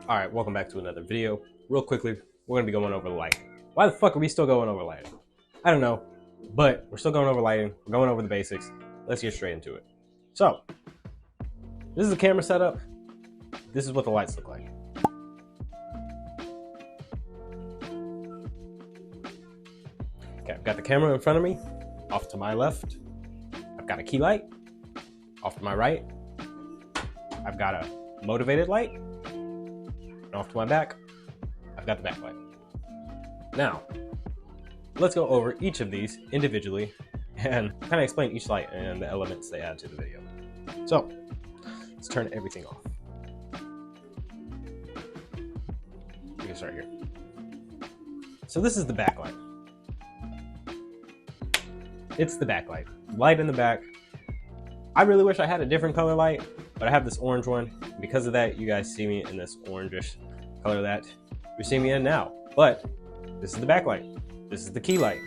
All right, welcome back to another video. Real quickly, we're gonna be going over lighting. Why the fuck are we still going over lighting? I don't know, but we're still going over lighting. We're going over the basics. Let's get straight into it. So, this is the camera setup. This is what the lights look like. Okay, I've got the camera in front of me. Off to my left, I've got a key light. Off to my right, I've got a motivated light. And off to my back, I've got the backlight. Now, let's go over each of these individually and kind of explain each light and the elements they add to the video. So, let's turn everything off. We can start here. So this is the backlight. It's the backlight. Light in the back. I really wish I had a different color light, but I have this orange one. Because of that, you guys see me in this orangish color that you're seeing me in now. But this is the backlight. This is the key light.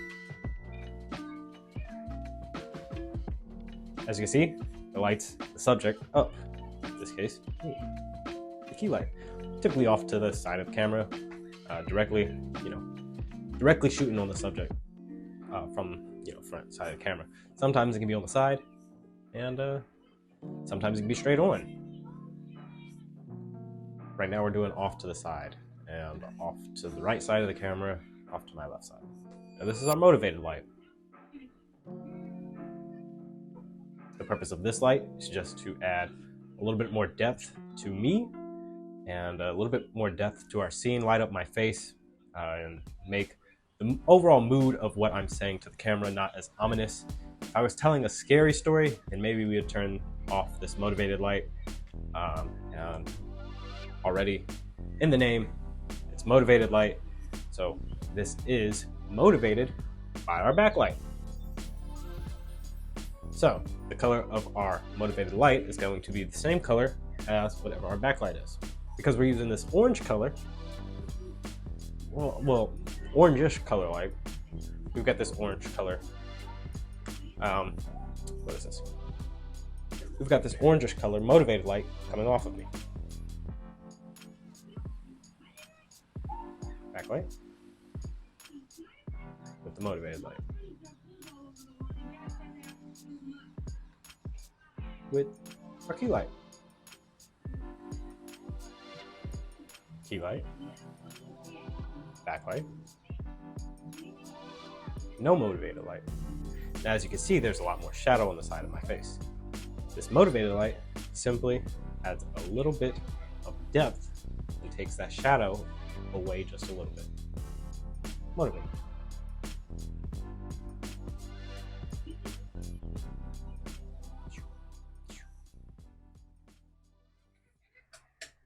As you can see, the light's the subject up. In this case, the key light. Typically off to the side of the camera, directly shooting on the subject from front side of the camera. Sometimes it can be on the side, and sometimes it can be straight on. Right now we're doing off to the side and off to the right side of the camera, off to my left side. Now this is our motivated light. The purpose of this light is just to add a little bit more depth to me and a little bit more depth to our scene, light up my face, and make the overall mood of what I'm saying to the camera not as ominous. If I was telling a scary story, then maybe we would turn off this motivated light. And already in the name, it's motivated light. So this is motivated by our backlight. So the color of our motivated light is going to be the same color as whatever our backlight is. Because we're using this orange color, well, orangish color light, we've got this orange color. What is this? We've got this orangish color motivated light coming off of me. Backlight with the motivated light. With our key light. Key light. Backlight. No motivated light. Now, as you can see, there's a lot more shadow on the side of my face. This motivated light simply adds a little bit of depth and takes that shadow away just a little bit. Motivated.